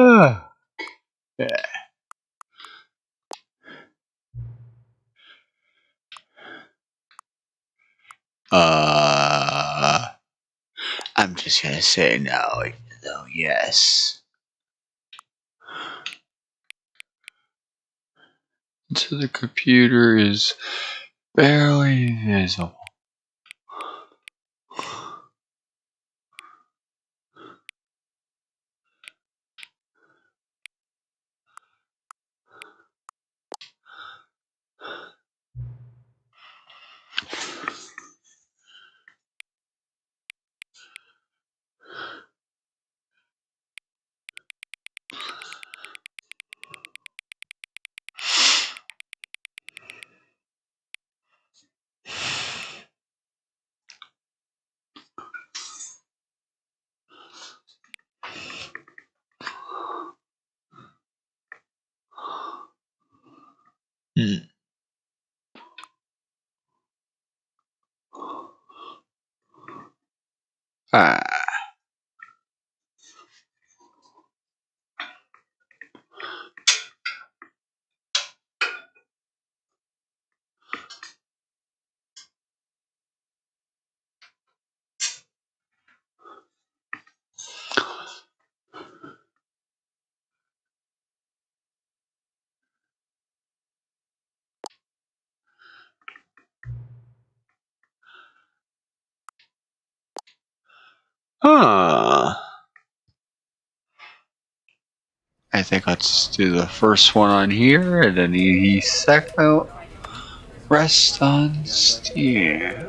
Ah, yeah. I'm just gonna say no, even though yes. So the computer is barely visible. Hmm. Ah. Huh. I think let's do the first one on here and then the second rest on Steam.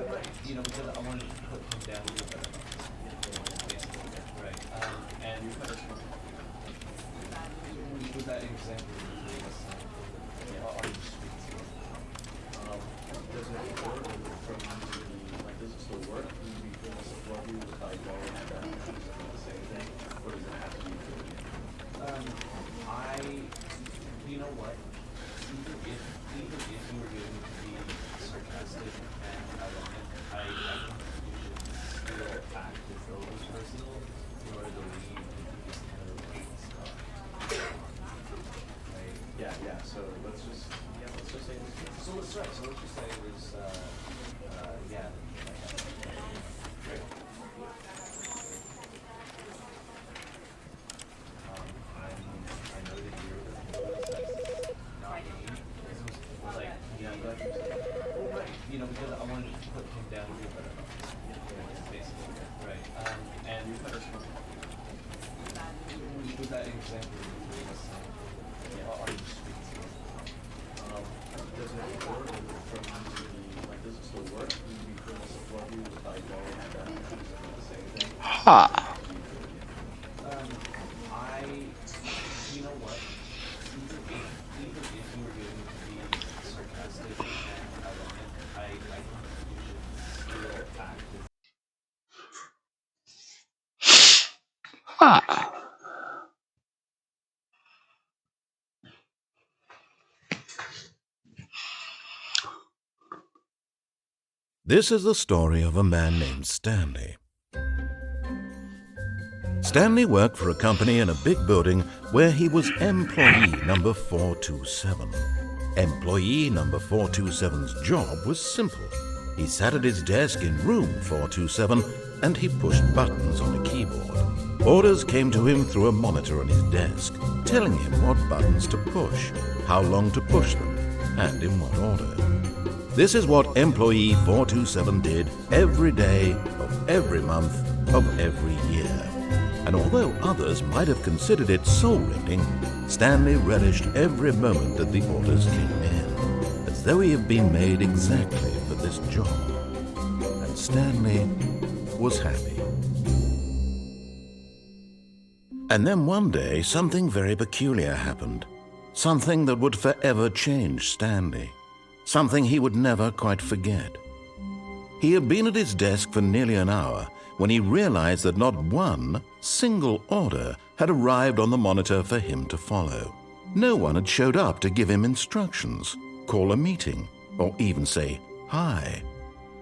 Ha. Ha. This is the story of a man named Stanley. Stanley worked for a company in a big building where he was employee number 427. Employee number 427's job was simple. He sat at his desk in room 427 and he pushed buttons on a keyboard. Orders came to him through a monitor on his desk, telling him what buttons to push, how long to push them, and in what order. This is what employee 427 did every day of every month of every year. And although others might have considered it soul-rending, Stanley relished every moment that the orders came in, as though he had been made exactly for this job. And Stanley was happy. And then one day, something very peculiar happened. Something that would forever change Stanley. Something he would never quite forget. He had been at his desk for nearly an hour when he realized that not one single order had arrived on the monitor for him to follow. No one had showed up to give him instructions, call a meeting, or even say hi.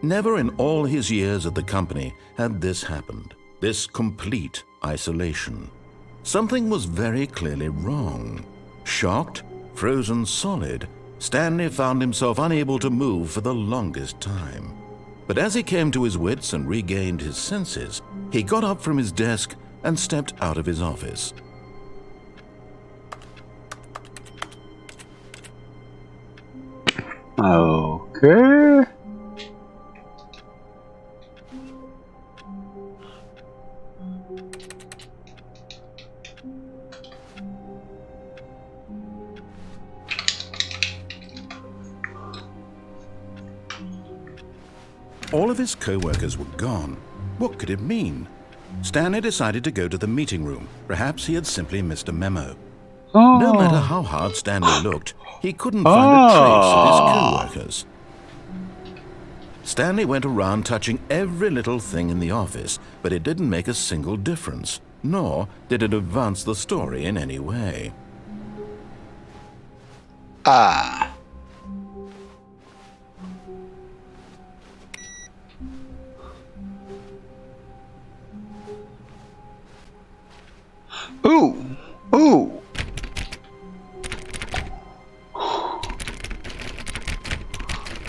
Never in all his years at the company had this happened, this complete isolation. Something was very clearly wrong. Shocked, frozen solid, Stanley found himself unable to move for the longest time. But as he came to his wits and regained his senses, he got up from his desk and stepped out of his office. Okay. All of his co-workers were gone. What could it mean? Stanley decided to go to the meeting room. Perhaps he had simply missed a memo. No matter how hard Stanley looked, he couldn't find a trace of his co-workers. Stanley went around touching every little thing in the office, but it didn't make a single difference, nor did it advance the story in any way. Ooh.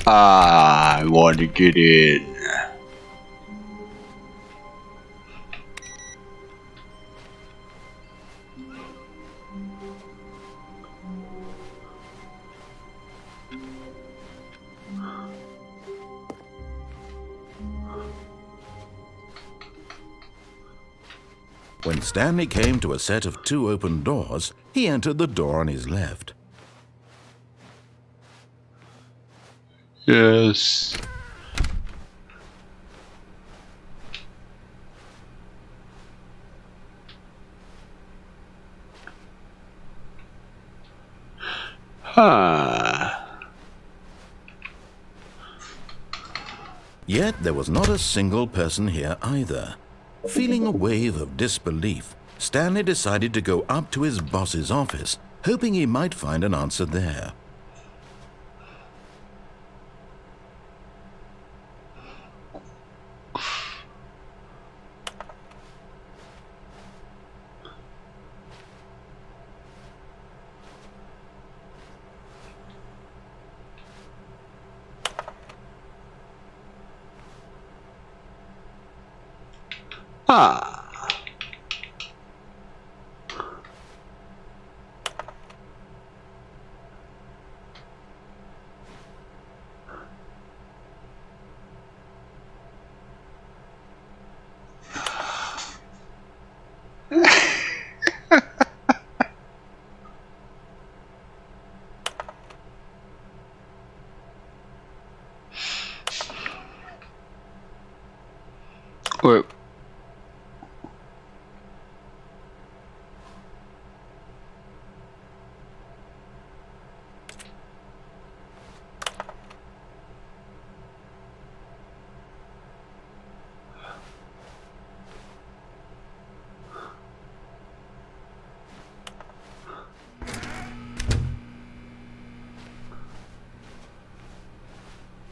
I want to get in. When Stanley came to a set of 2 open doors, he entered the door on his left. Yes. Yet there was not a single person here either. Feeling a wave of disbelief, Stanley decided to go up to his boss's office, hoping he might find an answer there. Wait.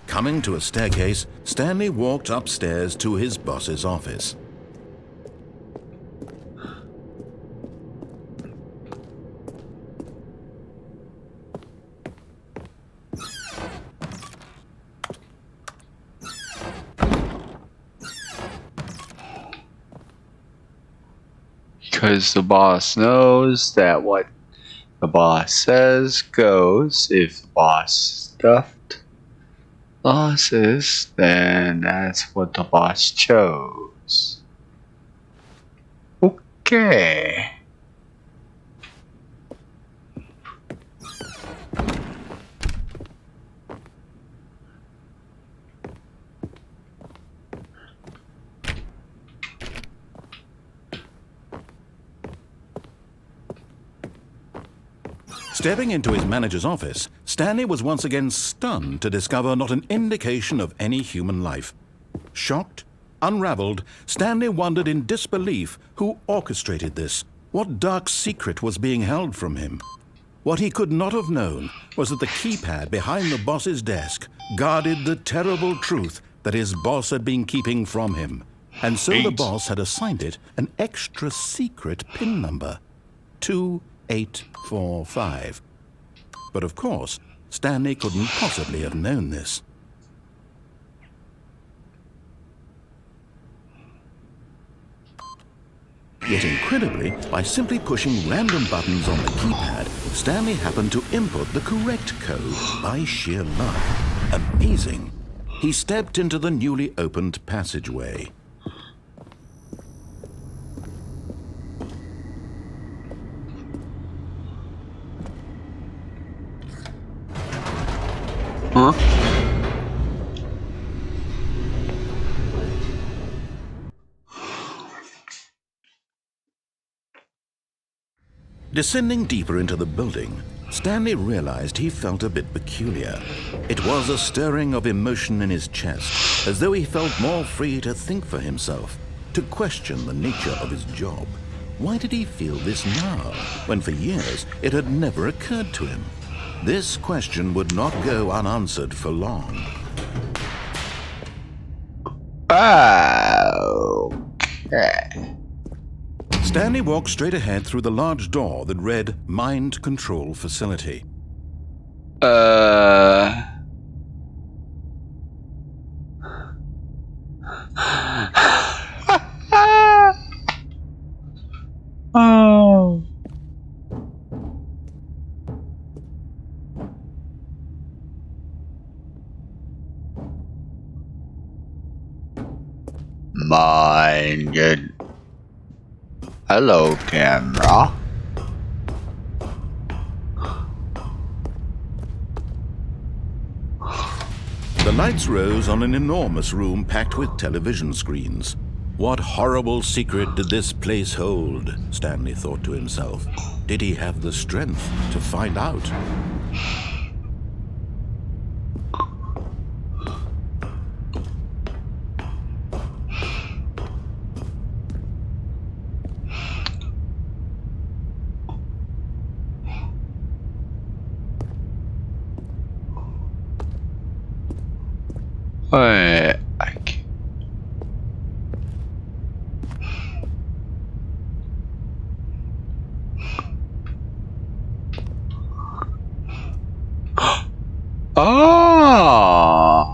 Coming to a staircase, Stanley walked upstairs to his boss's office. Because the boss knows that what the boss says goes. If the boss stuffed bosses, then that's what the boss chose. Okay. Stepping into his manager's office, Stanley was once again stunned to discover not an indication of any human life. Shocked, unraveled, Stanley wondered in disbelief who orchestrated this. What dark secret was being held from him? What he could not have known was that the keypad behind the boss's desk guarded the terrible truth that his boss had been keeping from him. And so the boss had assigned it an extra secret PIN number, 2845. But of course, Stanley couldn't possibly have known this. Yet incredibly, by simply pushing random buttons on the keypad, Stanley happened to input the correct code by sheer luck. Amazing! He stepped into the newly opened passageway. Huh? Descending deeper into the building, Stanley realized he felt a bit peculiar. It was a stirring of emotion in his chest, as though he felt more free to think for himself, to question the nature of his job. Why did he feel this now, when for years it had never occurred to him? This question would not go unanswered for long. Okay. Stanley walked straight ahead through the large door that read Mind Control Facility. Oh. Mine good. Hello, camera. The lights rose on an enormous room packed with television screens. What horrible secret did this place hold? Stanley thought to himself. Did he have the strength to find out? Wait, I can't. Oh.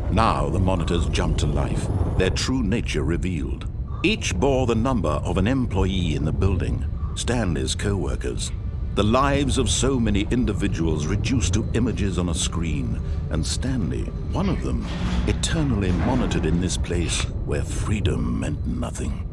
Now the monitors jumped to life, their true nature revealed. Each bore the number of an employee in the building, Stanley's co-workers. The lives of so many individuals reduced to images on a screen, and Stanley, one of them, eternally monitored in this place where freedom meant nothing.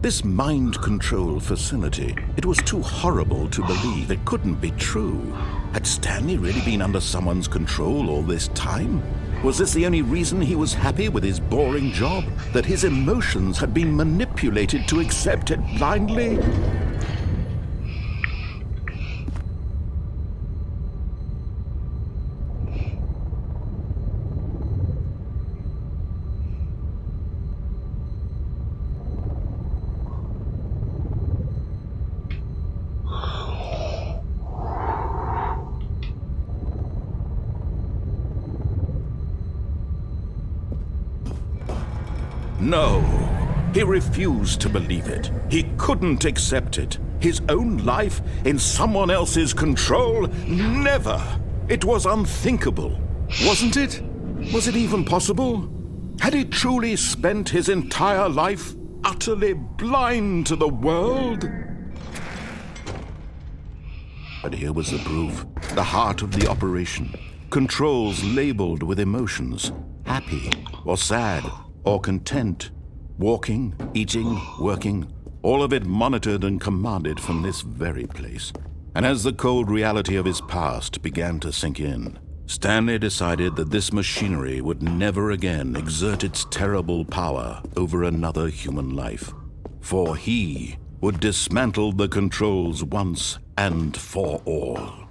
This mind control facility, it was too horrible to believe. It couldn't be true. Had Stanley really been under someone's control all this time? Was this the only reason he was happy with his boring job? That his emotions had been manipulated to accept it blindly? No, he refused to believe it. He couldn't accept it. His own life in someone else's control? Never! It was unthinkable. Wasn't it? Was it even possible? Had he truly spent his entire life utterly blind to the world? But here was the proof. The heart of the operation. Controls labeled with emotions. Happy or sad or content. Walking, eating, working. All of it monitored and commanded from this very place. And as the cold reality of his past began to sink in, Stanley decided that this machinery would never again exert its terrible power over another human life. For he would dismantle the controls once and for all.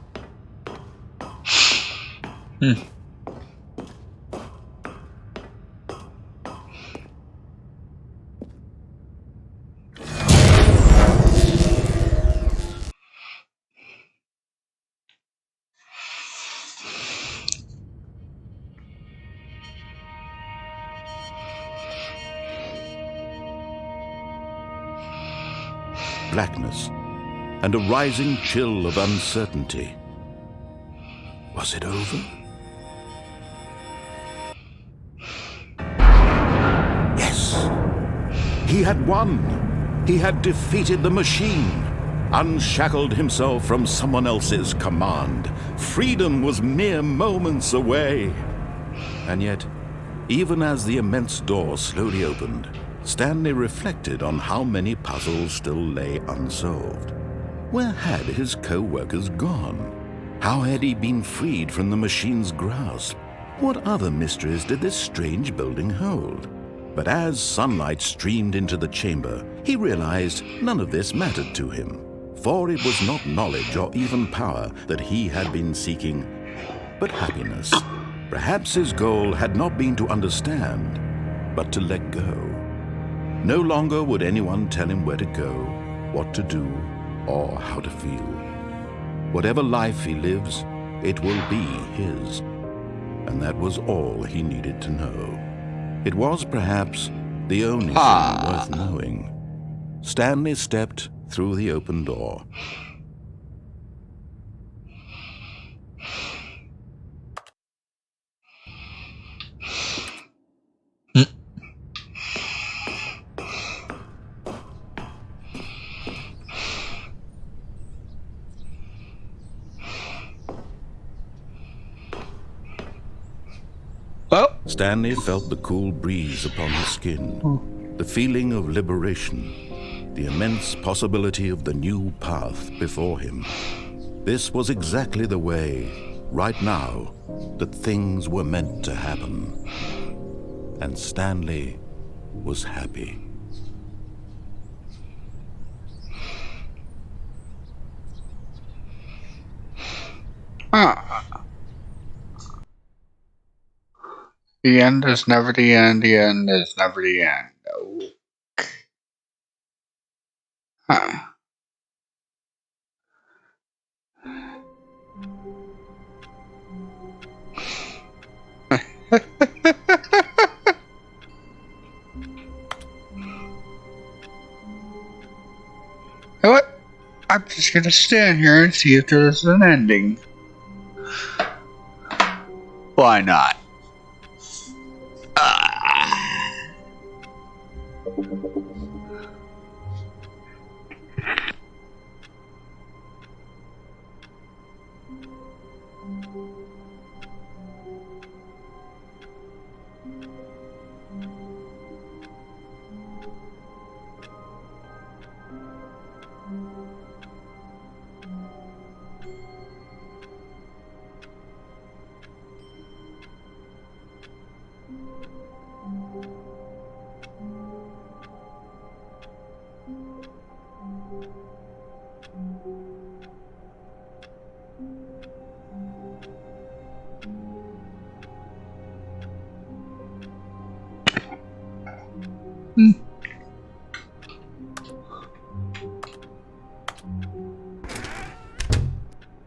Blackness and a rising chill of uncertainty. Was it over? Yes. He had won. He had defeated the machine, unshackled himself from someone else's command. Freedom was mere moments away. And yet, even as the immense door slowly opened, Stanley reflected on how many puzzles still lay unsolved. Where had his co-workers gone? How had he been freed from the machine's grasp? What other mysteries did this strange building hold? But as sunlight streamed into the chamber, he realized none of this mattered to him. For it was not knowledge or even power that he had been seeking, but happiness. Perhaps his goal had not been to understand, but to let go. No longer would anyone tell him where to go, what to do, or how to feel. Whatever life he lives, it will be his. And that was all he needed to know. It was perhaps the only thing worth knowing. Stanley stepped through the open door. Well, Stanley felt the cool breeze upon his skin, the feeling of liberation, the immense possibility of the new path before him. This was exactly the way, right now, that things were meant to happen. And Stanley was happy. the end is never the end. The end is never the end. Oh. Huh. You know what? I'm just gonna stand here and see if there's an ending. Why not?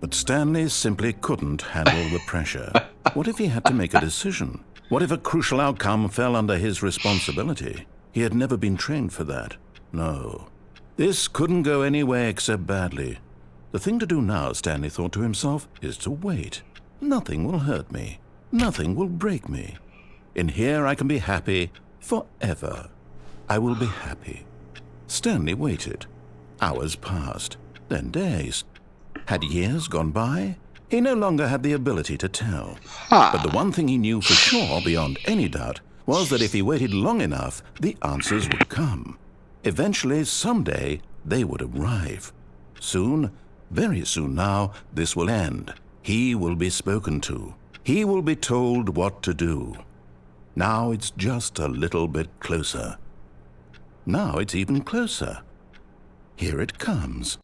But Stanley simply couldn't handle the pressure. What if he had to make a decision? What if a crucial outcome fell under his responsibility? He had never been trained for that. No. This couldn't go any way except badly. The thing to do now, Stanley thought to himself, is to wait. Nothing will hurt me. Nothing will break me. In here I can be happy forever. I will be happy. Stanley waited. Hours passed, then days. Had years gone by? He no longer had the ability to tell. But the one thing he knew for sure, beyond any doubt, was that if he waited long enough, the answers would come. Eventually, someday, they would arrive. Soon, very soon now, this will end. He will be spoken to. He will be told what to do. Now it's just a little bit closer. Now it's even closer. Here it comes.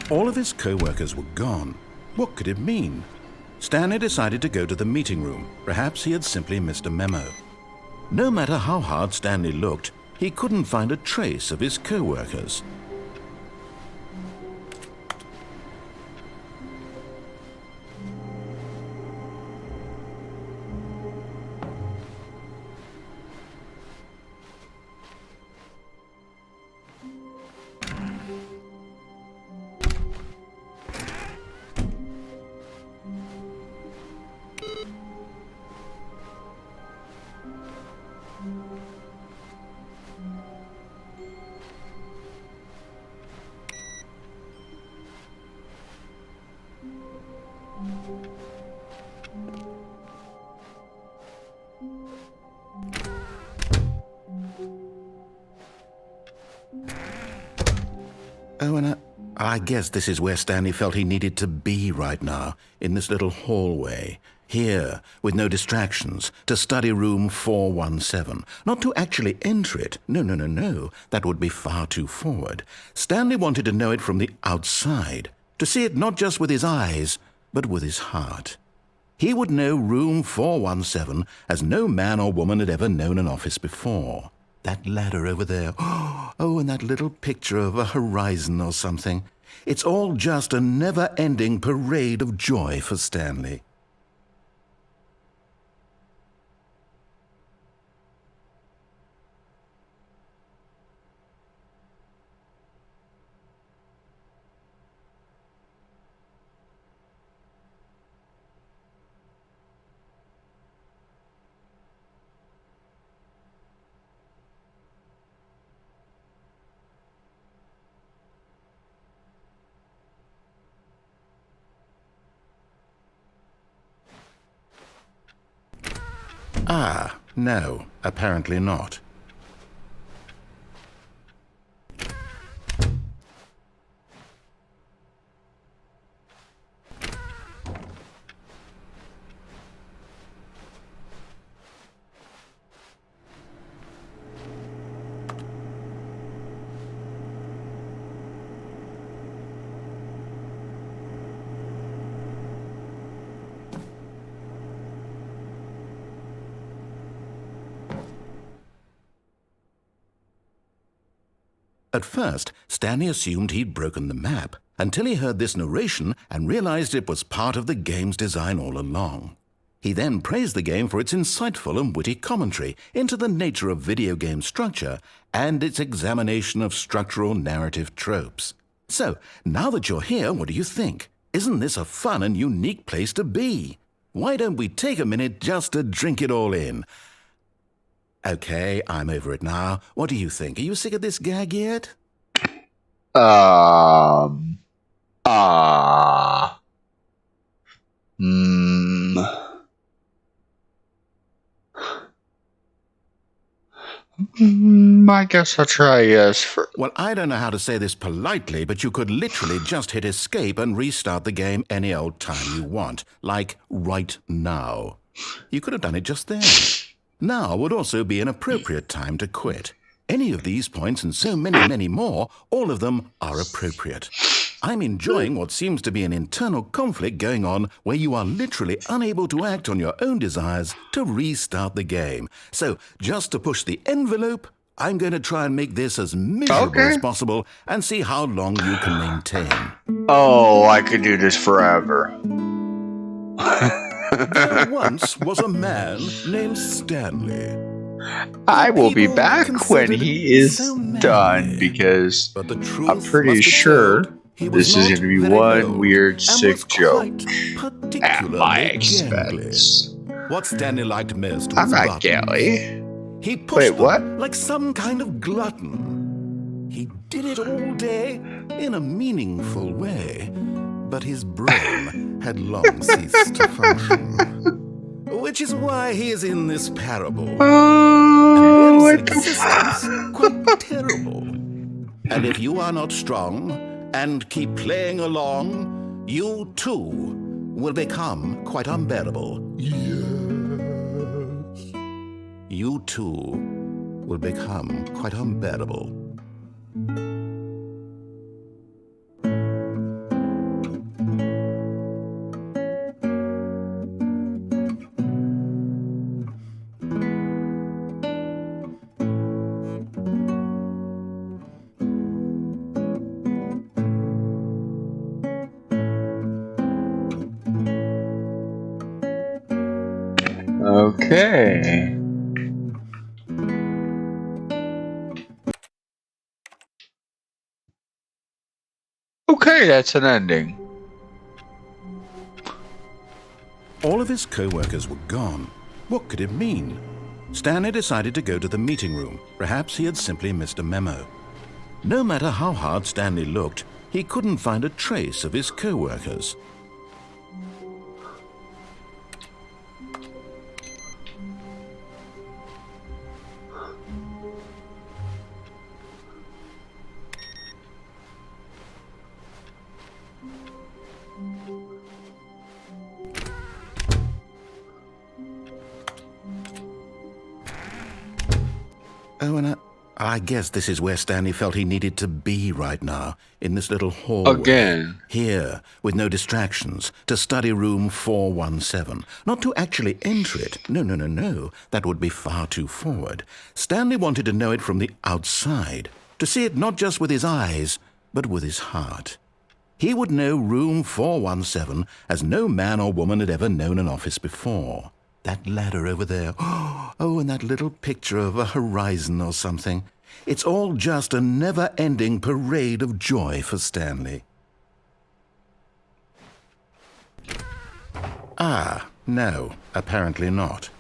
All of his co-workers were gone. What could it mean? Stanley decided to go to the meeting room. Perhaps he had simply missed a memo. No matter how hard Stanley looked, he couldn't find a trace of his co-workers. Oh, and I guess this is where Stanley felt he needed to be right now, in this little hallway. Here, with no distractions, to study room 417. Not to actually enter it. No. That would be far too forward. Stanley wanted to know it from the outside. To see it not just with his eyes, but with his heart. He would know room 417 as no man or woman had ever known an office before. That ladder over there. Oh, and that little picture of a horizon or something. It's all just a never-ending parade of joy for Stanley. Ah, no, apparently not. At first, Stanley assumed he'd broken the map, until he heard this narration and realized it was part of the game's design all along. He then praised the game for its insightful and witty commentary into the nature of video game structure and its examination of structural narrative tropes. So, now that you're here, what do you think? Isn't this a fun and unique place to be? Why don't we take a minute just to drink it all in? Okay, I'm over it now. What do you think? Are you sick of this gag yet? Um. I guess I'll try yes for. Well, I don't know how to say this politely, but you could literally just hit escape and restart the game any old time you want. Like right now. You could have done it just then. Now would also be an appropriate time to quit. Any of these points and so many, many more, all of them are appropriate. I'm enjoying what seems to be an internal conflict going on where you are literally unable to act on your own desires to restart the game. So, just to push the envelope, I'm going to try and make this as miserable Okay. as possible and see how long you can maintain. Oh, I could do this forever. There once was a man named Stanley, who I will be people back when considered he so is done manly. because But the I'm truth pretty must be told, sure he was this is not going to be very one old weird and was sick joke quite at my particularly gangly. expense. What Stanley liked most I'm was not buttons. Kelly. He Wait, pushed what? them like some kind of glutton. He did it all day in a meaningful way, but his brain had long ceased to function. Which is why he is in this parable. And Oh, lives an what the existence quite fuck? terrible. And if you are not strong and keep playing along, you too will become quite unbearable. Yes. You too will become quite unbearable. Okay. Okay, that's an ending. All of his co-workers were gone. What could it mean? Stanley decided to go to the meeting room. Perhaps he had simply missed a memo. No matter how hard Stanley looked, he couldn't find a trace of his co-workers. Oh, and I guess this is where Stanley felt he needed to be right now, in this little hallway. Again. Here, with no distractions, to study room 417. Not to actually enter it. No, no, no, no. That would be far too forward. Stanley wanted to know it from the outside. To see it not just with his eyes, but with his heart. He would know room 417 as no man or woman had ever known an office before. That ladder over there. Oh, and that little picture of a horizon or something. It's all just a never-ending parade of joy for Stanley. Ah, no, apparently not.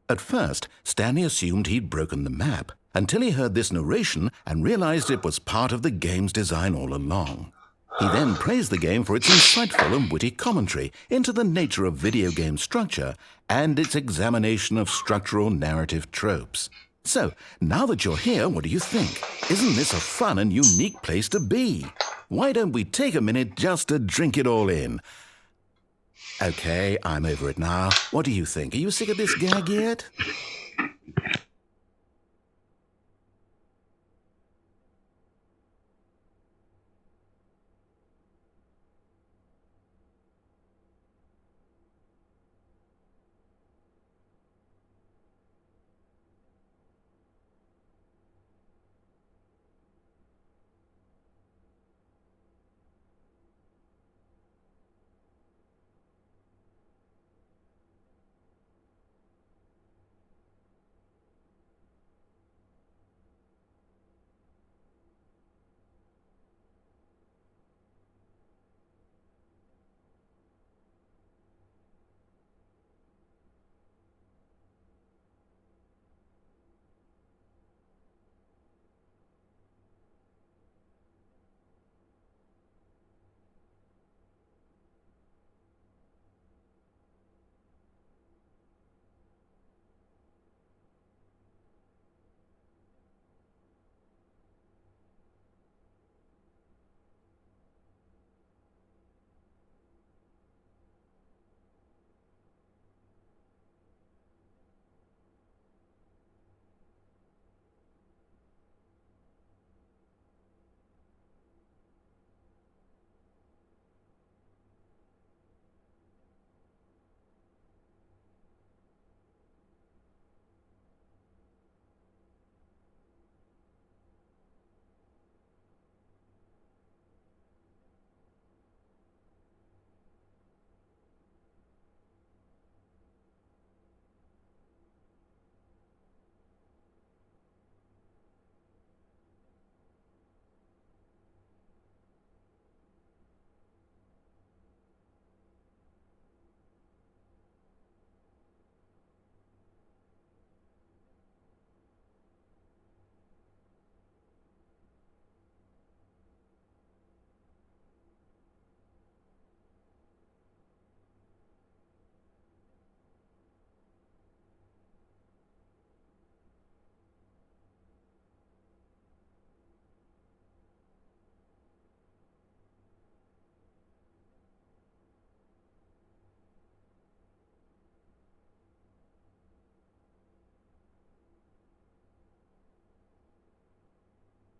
At first, Stanley assumed he'd broken the map, until he heard this narration and realized it was part of the game's design all along. He then praised the game for its insightful and witty commentary into the nature of video game structure and its examination of structural narrative tropes. So, now that you're here, what do you think? Isn't this a fun and unique place to be? Why don't we take a minute just to drink it all in? Okay, I'm over it now. What do you think? Are you sick of this gag yet?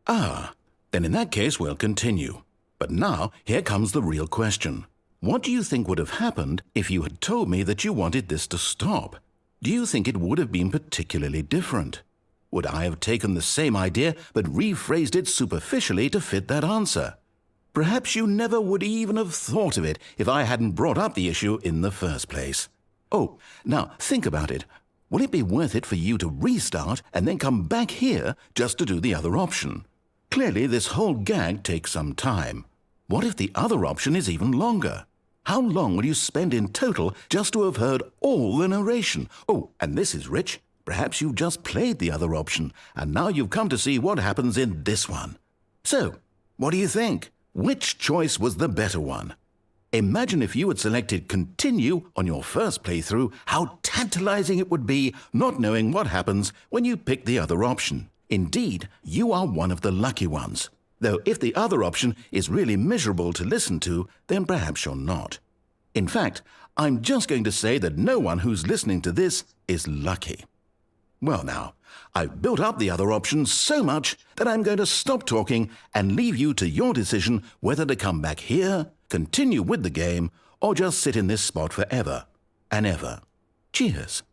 Ah, then in that case we'll continue. But now, here comes the real question. What do you think would have happened if you had told me that you wanted this to stop? Do you think it would have been particularly different? Would I have taken the same idea but rephrased it superficially to fit that answer? Perhaps you never would even have thought of it if I hadn't brought up the issue in the first place. Oh, now think about it. Will it be worth it for you to restart and then come back here just to do the other option? Clearly, this whole gag takes some time. What if the other option is even longer? How long will you spend in total just to have heard all the narration? Oh, and this is rich. Perhaps you've just played the other option, and now you've come to see what happens in this one. So, what do you think? Which choice was the better one? Imagine if you had selected continue on your first playthrough, how tantalizing it would be not knowing what happens when you pick the other option. Indeed, you are one of the lucky ones. Though if the other option is really miserable to listen to, then perhaps you're not. In fact, I'm just going to say that no one who's listening to this is lucky. Well now, I've built up the other options so much that I'm going to stop talking and leave you to your decision whether to come back here, continue with the game, or just sit in this spot forever and ever. Cheers.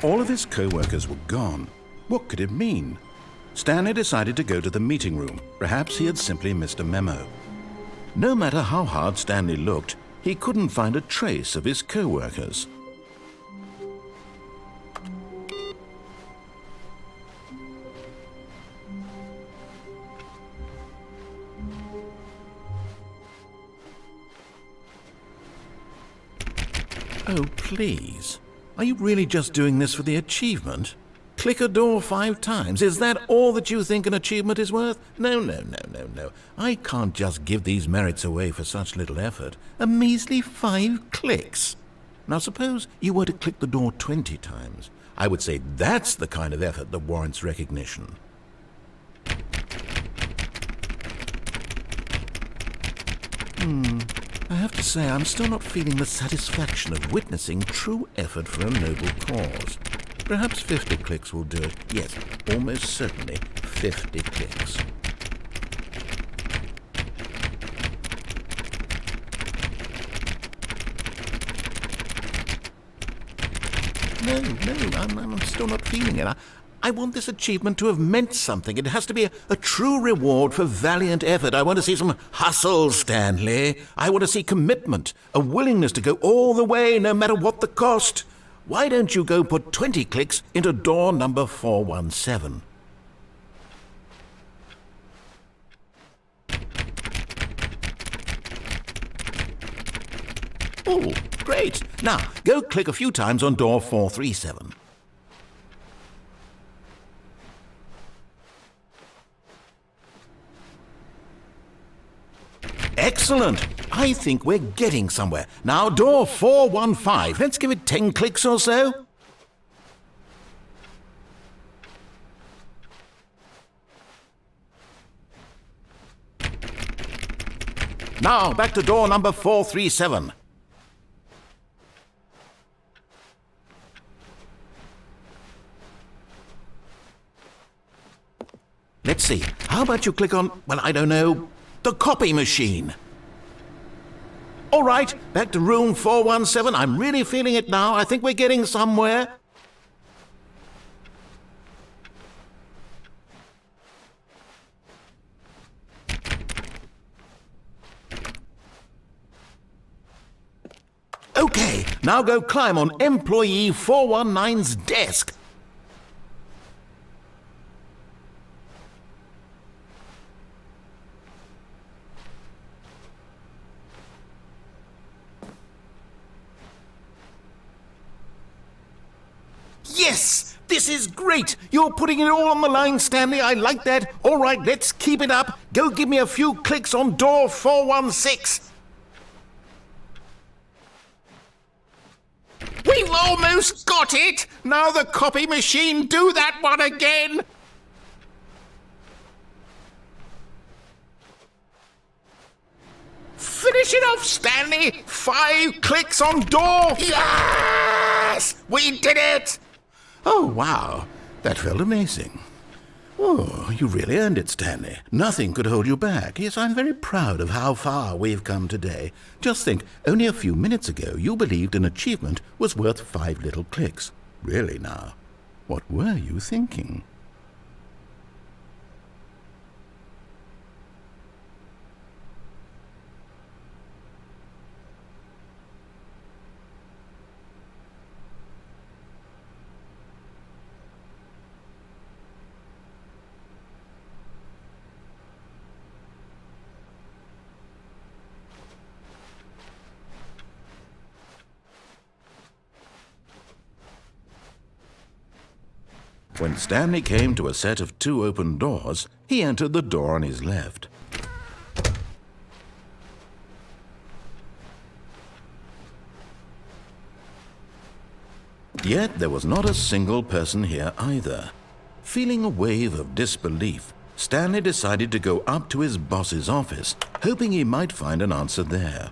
All of his co-workers were gone. What could it mean? Stanley decided to go to the meeting room. Perhaps he had simply missed a memo. No matter how hard Stanley looked, he couldn't find a trace of his co-workers. Oh, please. Are you really just doing this for the achievement? Click a door 5 times. Is that all that you think an achievement is worth? No. I can't just give these merits away for such little effort. A measly 5 clicks. Now suppose you were to click the door 20 times. I would say that's the kind of effort that warrants recognition. I have to say, I'm still not feeling the satisfaction of witnessing true effort for a noble cause. Perhaps 50 clicks will do it. Yes, almost certainly 50 clicks. No, I'm still not feeling it. I want this achievement to have meant something. It has to be a true reward for valiant effort. I want to see some hustle, Stanley. I want to see commitment, a willingness to go all the way, no matter what the cost. Why don't you go put 20 clicks into door number 417? Oh, great. Now, go click a few times on door 437. Excellent! I think we're getting somewhere. Now, door 415. Let's give it 10 clicks or so. Now, back to door number 437. Let's see. How about you click on, well, I don't know, the copy machine. All right, back to room 417. I'm really feeling it now. I think we're getting somewhere. Okay, now go climb on employee 419's desk. Yes! This is great! You're putting it all on the line, Stanley. I like that. All right, let's keep it up. Go give me a few clicks on door 416. We've almost got it! Now the copy machine, do that one again! Finish it off, Stanley! 5 clicks on door! Yes! We did it! Oh, wow. That felt amazing. Oh, you really earned it, Stanley. Nothing could hold you back. Yes, I'm very proud of how far we've come today. Just think, only a few minutes ago you believed an achievement was worth 5 little clicks. Really now, what were you thinking? When Stanley came to a set of 2 open doors, he entered the door on his left. Yet there was not a single person here either. Feeling a wave of disbelief, Stanley decided to go up to his boss's office, hoping he might find an answer there.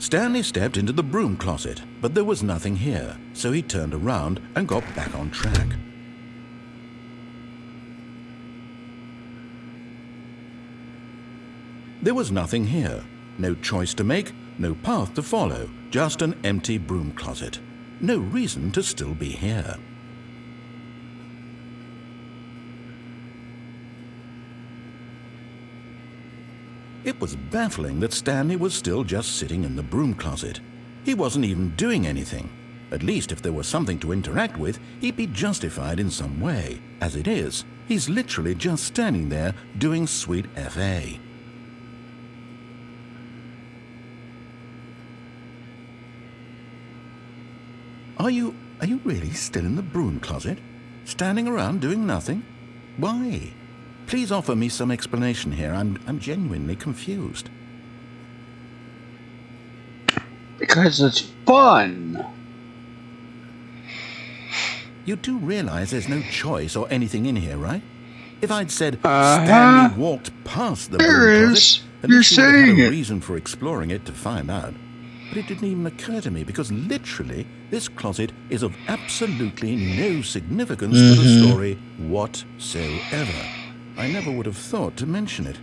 Stanley stepped into the broom closet, but there was nothing here, so he turned around and got back on track. There was nothing here. No choice to make, no path to follow, just an empty broom closet. No reason to still be here. It was baffling that Stanley was still just sitting in the broom closet. He wasn't even doing anything. At least if there was something to interact with, he'd be justified in some way. As it is, he's literally just standing there doing sweet FA. Are you really still in the broom closet? Standing around doing nothing? Why? Please offer me some explanation here. I'm genuinely confused. Because it's fun. You do realize there's no choice or anything in here, right? If I'd said Stanley walked past the there broom is. closet, at You're least you would have saying had a it. reason for exploring it to find out. but it didn't even occur to me because literally this closet is of absolutely no significance to the story whatsoever. I never would have thought to mention it.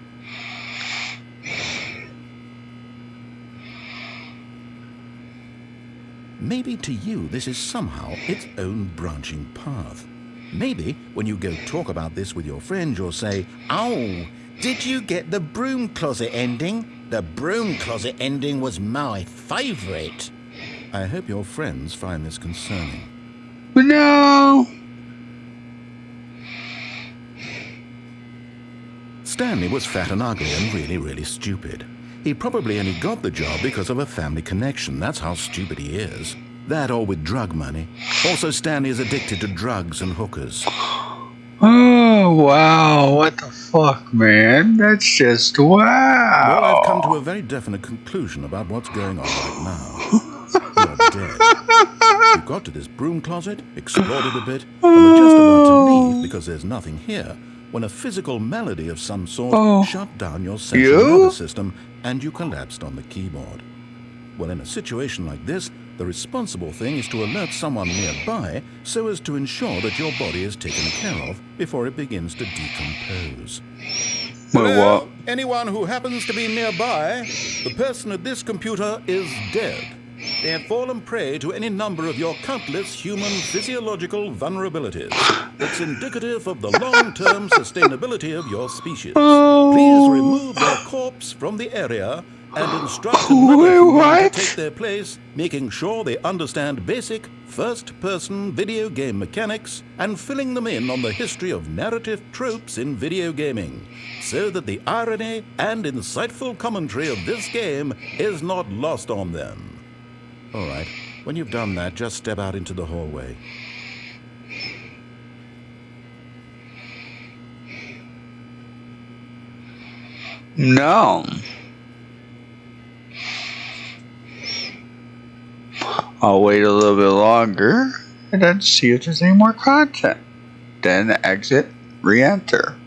Maybe to you this is somehow its own branching path. Maybe when you go talk about this with your friends, you'll say, "Oh, did you get the broom closet ending? The broom closet ending was my favourite." I hope your friends find this concerning. No. Stanley was fat and ugly and really, really stupid. He probably only got the job because of a family connection. That's how stupid he is. That or with drug money. Also, Stanley is addicted to drugs and hookers. Oh, wow. What the fuck, man? That's just wow. Well, I've come to a very definite conclusion about what's going on right now. You're dead. You got to this broom closet, explored it a bit, and were just about to leave because there's nothing here, when a physical malady of some sort shut down your central nervous system and you collapsed on the keyboard. Well, in a situation like this, the responsible thing is to alert someone nearby so as to ensure that your body is taken care of before it begins to decompose. Hello? Anyone who happens to be nearby, the person at this computer is dead. They have fallen prey to any number of your countless human physiological vulnerabilities. It's indicative of the long-term sustainability of your species. Please remove their corpse from the area and instruct another human to take their place, making sure they understand basic first-person video game mechanics and filling them in on the history of narrative tropes in video gaming, so that the irony and insightful commentary of this game is not lost on them. All right, when you've done that, just step out into the hallway. No. I'll wait a little bit longer and then see if there's any more content. Then exit, re-enter.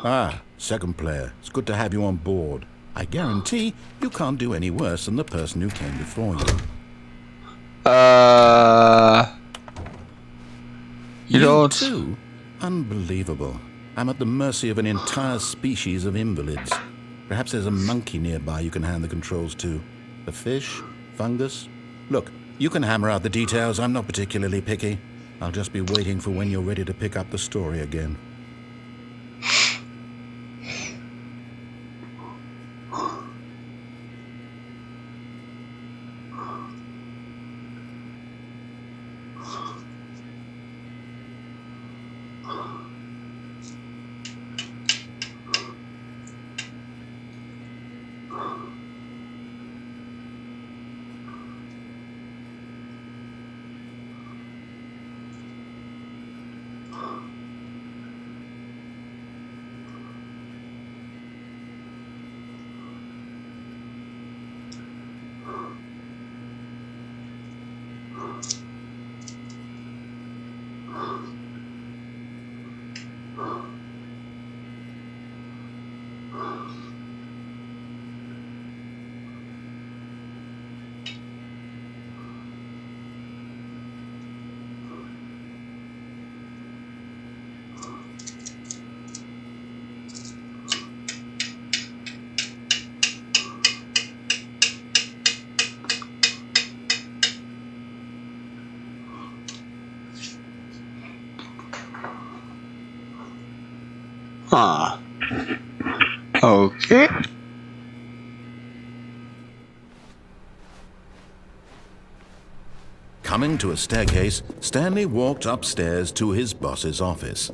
Ah, second player. It's good to have you on board. I guarantee you can't do any worse than the person who came before you. You too? Unbelievable. I'm at the mercy of an entire species of invalids. Perhaps there's a monkey nearby you can hand the controls to. A fish? Fungus? Look, you can hammer out the details. I'm not particularly picky. I'll just be waiting for when you're ready to pick up the story again. Huh. Okay. Coming to a staircase, Stanley walked upstairs to his boss's office.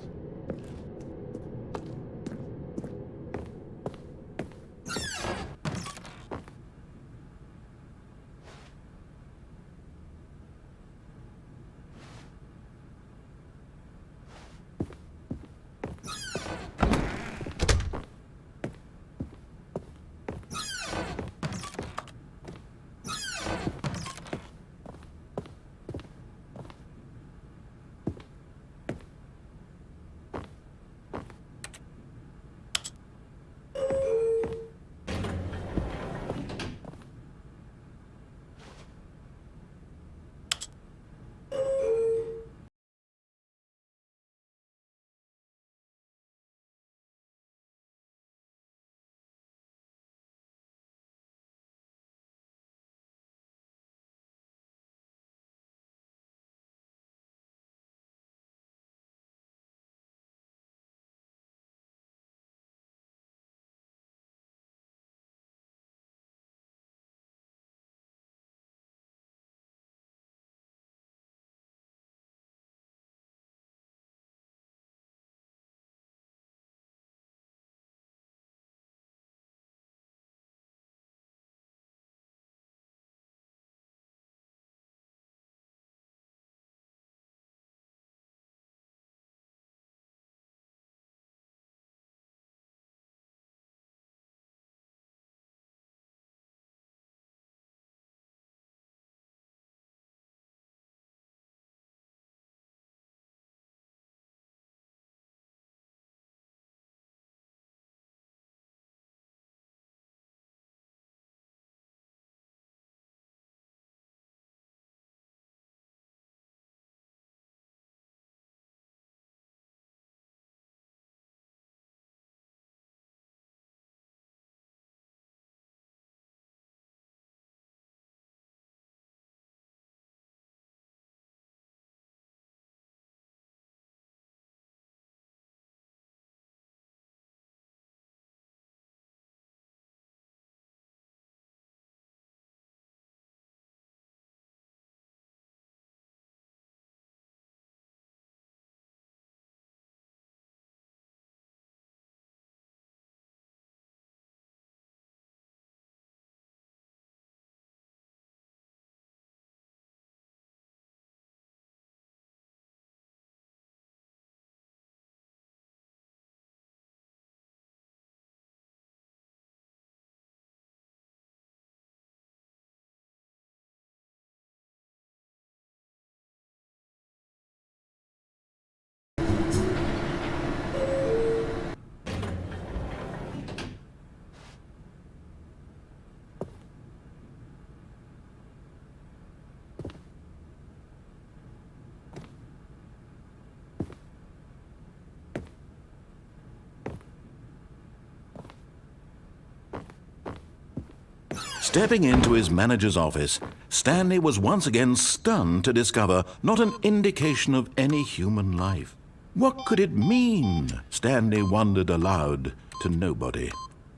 Stepping into his manager's office, Stanley was once again stunned to discover not an indication of any human life. What could it mean? Stanley wondered aloud to nobody.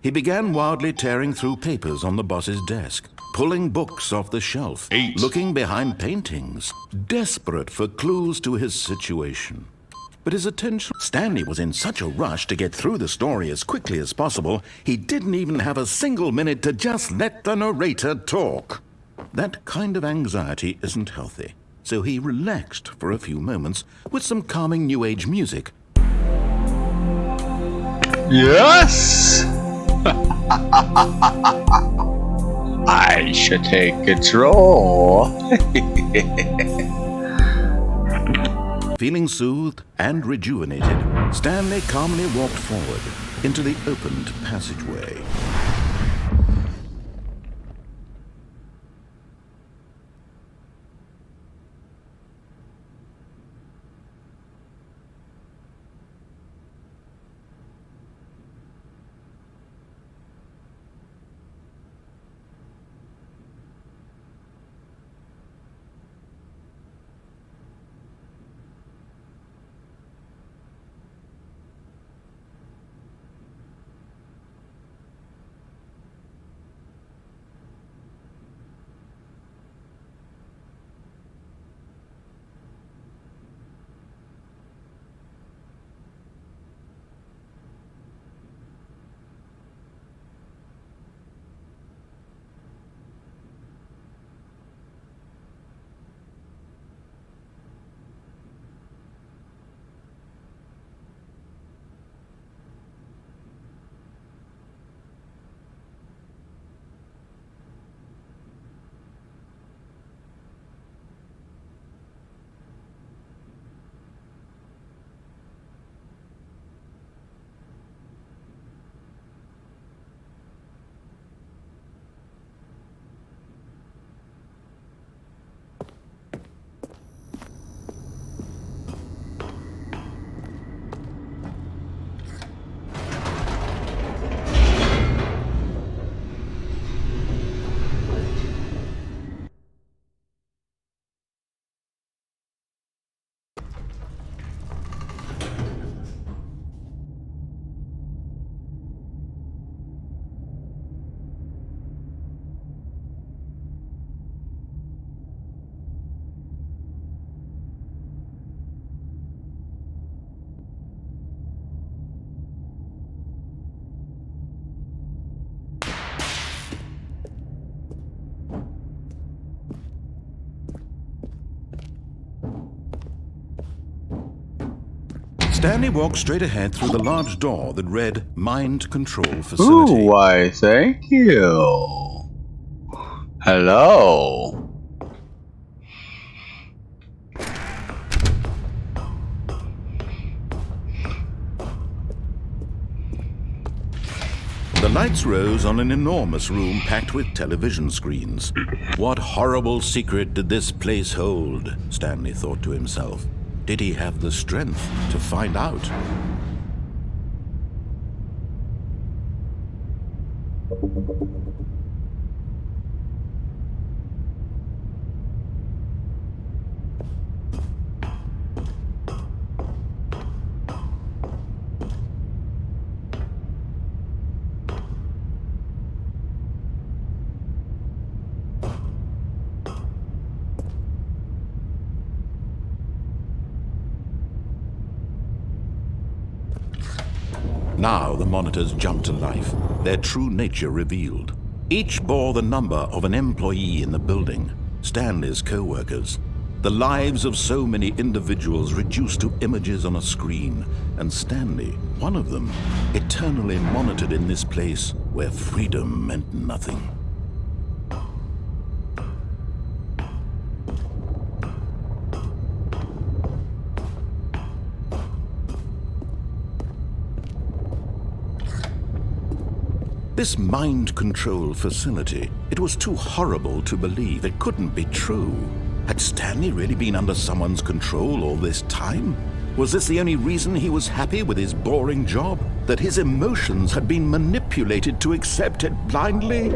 He began wildly tearing through papers on the boss's desk, pulling books off the shelf, looking behind paintings, desperate for clues to his situation. But his attention... Stanley was in such a rush to get through the story as quickly as possible, he didn't even have a single minute to just let the narrator talk. That kind of anxiety isn't healthy, so he relaxed for a few moments with some calming New Age music. Yes! I should take control. Feeling soothed and rejuvenated, Stanley calmly walked forward into the opened passageway. Stanley walked straight ahead through the large door that read Mind Control Facility. Ooh, why, thank you. Hello. The lights rose on an enormous room packed with television screens. What horrible secret did this place hold? Stanley thought to himself. Did he have the strength to find out? Now the monitors jumped to life, their true nature revealed. Each bore the number of an employee in the building, Stanley's co-workers. The lives of so many individuals reduced to images on a screen, and Stanley, one of them, eternally monitored in this place where freedom meant nothing. This mind control facility, it was too horrible to believe. It couldn't be true. Had Stanley really been under someone's control all this time? Was this the only reason he was happy with his boring job? That his emotions had been manipulated to accept it blindly?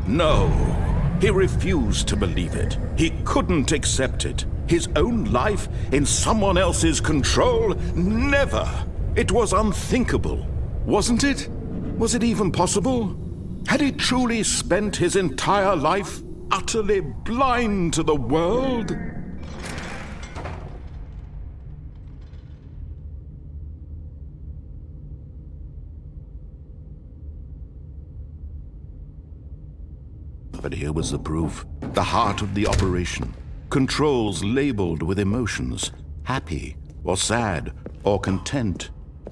No, he refused to believe it. He couldn't accept it. His own life in someone else's control? Never! It was unthinkable, wasn't it? Was it even possible? Had he truly spent his entire life utterly blind to the world? But here was the proof. The heart of the operation. Controls labeled with emotions. Happy, or sad, or content.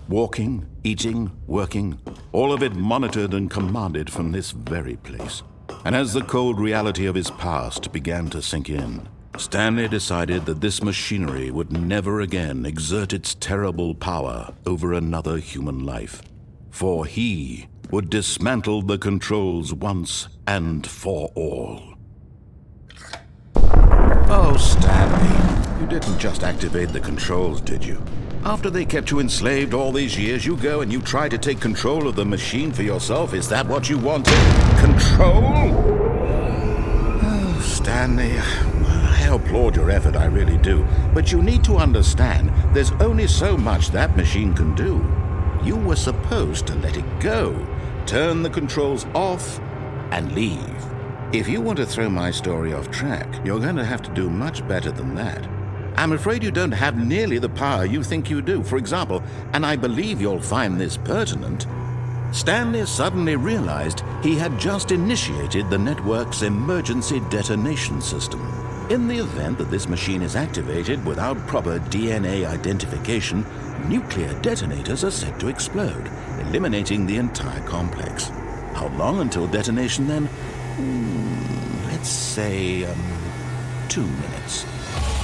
Walking, eating, working. All of it monitored and commanded from this very place. And as the cold reality of his past began to sink in, Stanley decided that this machinery would never again exert its terrible power over another human life. For he would dismantle the controls once and for all. Oh, Stanley, you didn't just activate the controls, did you? After they kept you enslaved all these years, you go and you try to take control of the machine for yourself. Is that what you wanted? Control? Oh, Stanley, I applaud your effort, I really do. But you need to understand, there's only so much that machine can do. You were supposed to let it go, turn the controls off, and leave. If you want to throw my story off track, you're going to have to do much better than that. I'm afraid you don't have nearly the power you think you do. For example, and I believe you'll find this pertinent, Stanley suddenly realized he had just initiated the network's emergency detonation system. In the event that this machine is activated without proper DNA identification, nuclear detonators are set to explode, eliminating the entire complex. How long until detonation then? Let's say, 2 minutes.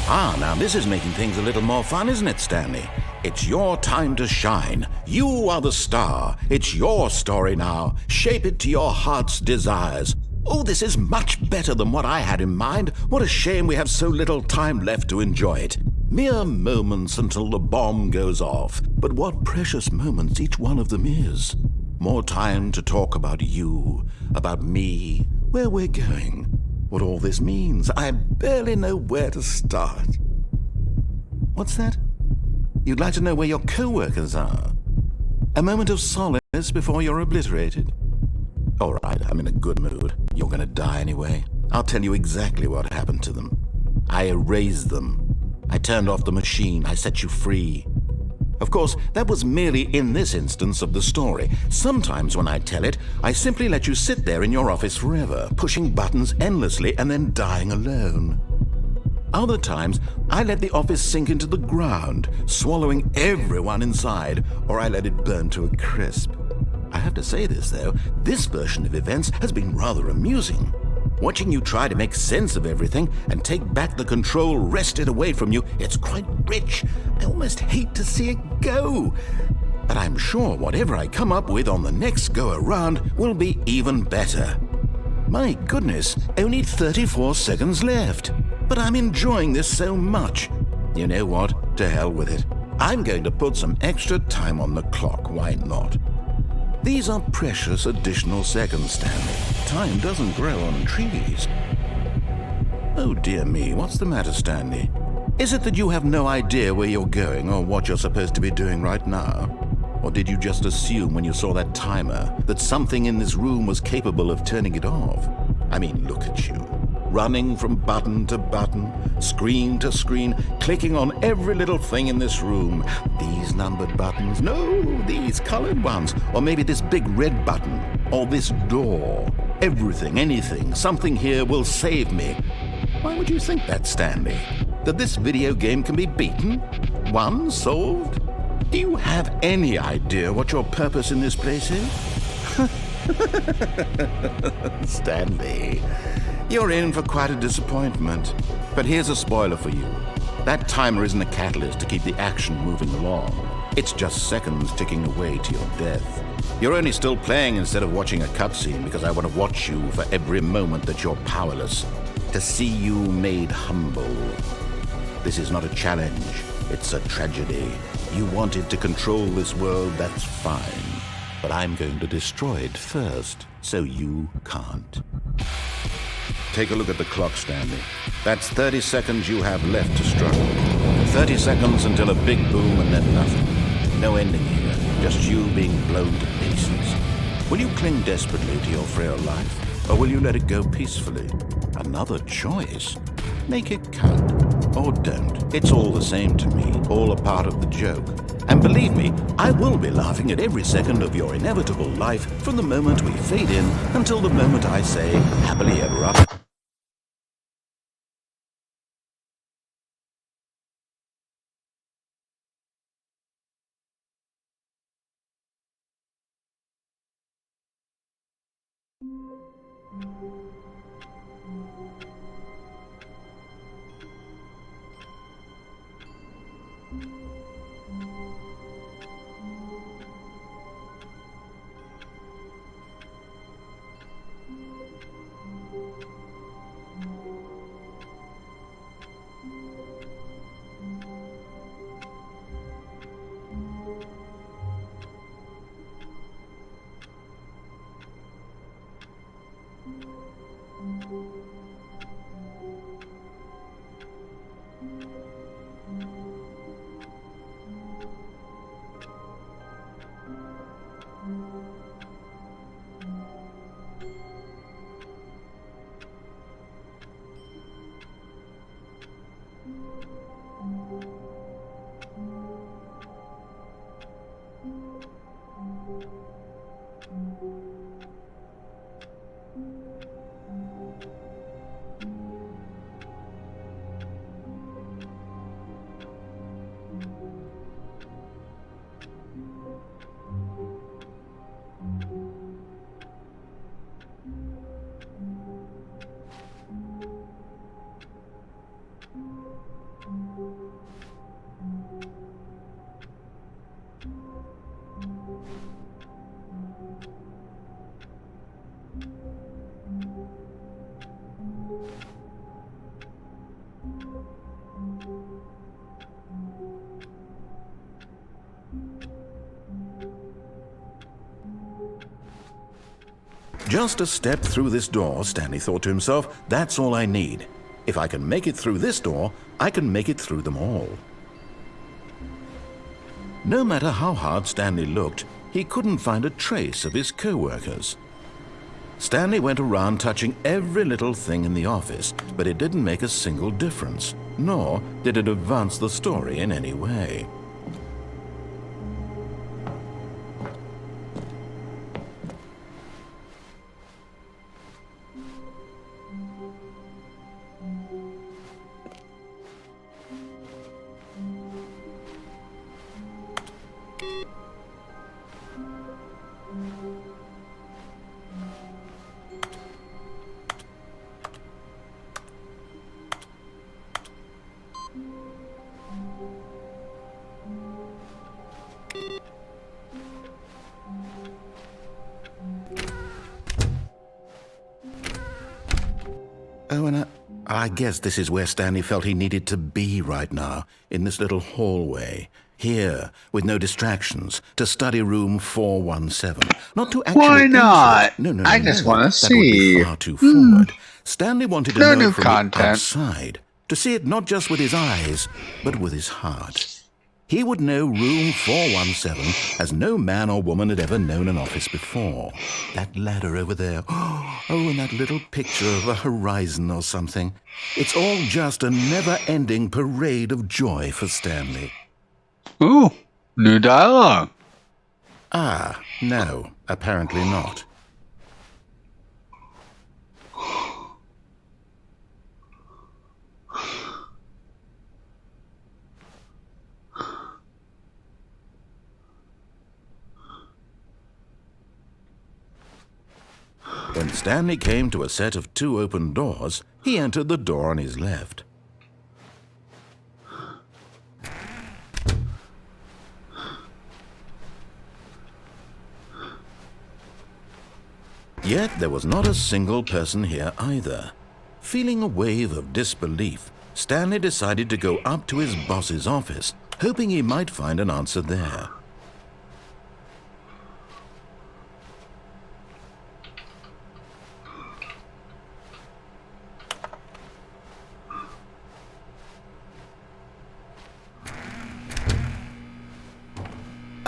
Now this is making things a little more fun, isn't it, Stanley? It's your time to shine. You are the star. It's your story now. Shape it to your heart's desires. Oh, this is much better than what I had in mind. What a shame we have so little time left to enjoy it. Mere moments until the bomb goes off. But what precious moments each one of them is. More time to talk about you, about me, where we're going, what all this means. I barely know where to start. What's that? You'd like to know where your co-workers are? A moment of solace before you're obliterated? All right, I'm in a good mood. You're gonna die anyway. I'll tell you exactly what happened to them. I erased them. I turned off the machine. I set you free. Of course, that was merely in this instance of the story. Sometimes when I tell it, I simply let you sit there in your office forever, pushing buttons endlessly and then dying alone. Other times, I let the office sink into the ground, swallowing everyone inside, or I let it burn to a crisp. I have to say this, though, this version of events has been rather amusing. Watching you try to make sense of everything and take back the control wrested away from you, it's quite rich. I almost hate to see it go. But I'm sure whatever I come up with on the next go-around will be even better. My goodness, only 34 seconds left. But I'm enjoying this so much. You know what? To hell with it. I'm going to put some extra time on the clock, why not? These are precious additional seconds, Stanley. Time doesn't grow on trees. Oh dear me, what's the matter, Stanley? Is it that you have no idea where you're going or what you're supposed to be doing right now? Or did you just assume when you saw that timer that something in this room was capable of turning it off? I mean, look at you. Running from button to button, screen to screen, clicking on every little thing in this room. These numbered buttons, no, these colored ones, or maybe this big red button, or this door. Everything, anything, something here will save me. Why would you think that, Stanley? That this video game can be beaten? Won? Solved? Do you have any idea what your purpose in this place is? Stanley, you're in for quite a disappointment. But here's a spoiler for you. That timer isn't a catalyst to keep the action moving along. It's just seconds ticking away to your death. You're only still playing instead of watching a cutscene because I want to watch you for every moment that you're powerless. To see you made humble. This is not a challenge. It's a tragedy. You wanted to control this world, that's fine. But I'm going to destroy it first, so you can't. Take a look at the clock, Stanley. That's 30 seconds you have left to struggle. 30 seconds until a big boom and then nothing. No ending here, just you being blown to pieces. Will you cling desperately to your frail life, or will you let it go peacefully? Another choice. Make it count. Or don't. It's all the same to me, all a part of the joke. And believe me, I will be laughing at every second of your inevitable life from the moment we fade in until the moment I say, happily ever after. Just a step through this door, Stanley thought to himself, that's all I need. If I can make it through this door, I can make it through them all. No matter how hard Stanley looked, he couldn't find a trace of his co-workers. Stanley went around touching every little thing in the office, but it didn't make a single difference, nor did it advance the story in any way. Oh, and I guess this is where Stanley felt he needed to be right now, in this little hallway. Here, with no distractions, to study room 417. Not to actually Why enter not? it. No. I just want to That would be see. far too forward. Stanley wanted to No know new it from content. the outside. To see it not just with his eyes, but with his heart. He would know room 417 as no man or woman had ever known an office before. That ladder over there. Oh, and that little picture of a horizon or something. It's all just a never-ending parade of joy for Stanley. Ooh, new dialogue. Ah, no, apparently not. When Stanley came to a set of 2 open doors, he entered the door on his left. Yet there was not a single person here either. Feeling a wave of disbelief, Stanley decided to go up to his boss's office, hoping he might find an answer there.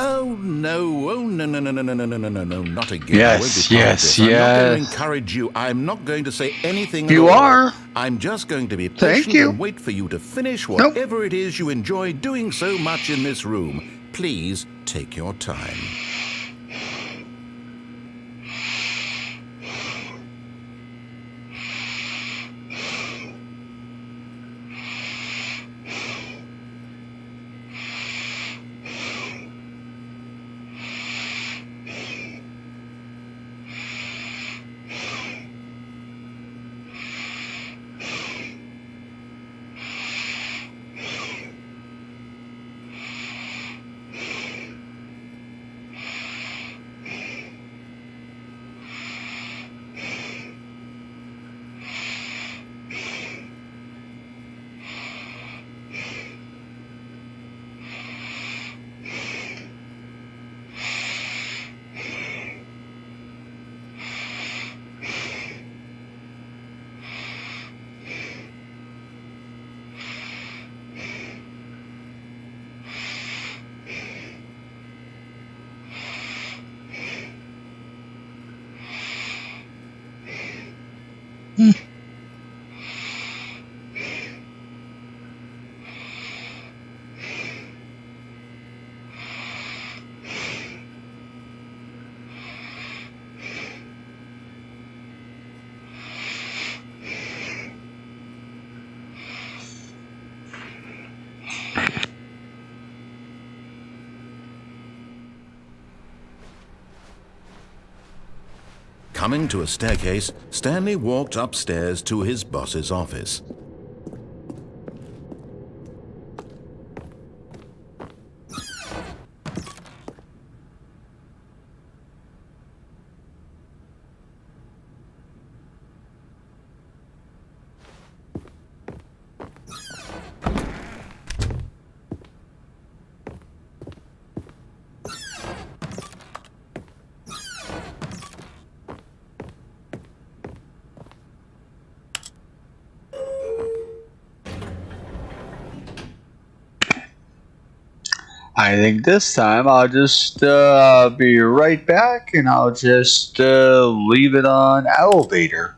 Oh no, no, not again. Yes, yes, I'm not going to yes. encourage you. I'm not going to say anything You at all. are. I'm just going to be Thank patient you. and wait for you to finish Nope. whatever it is you enjoy doing so much in this room. Please take your time. Coming to a staircase, Stanley walked upstairs to his boss's office. I think this time I'll just be right back and I'll just leave it on elevator.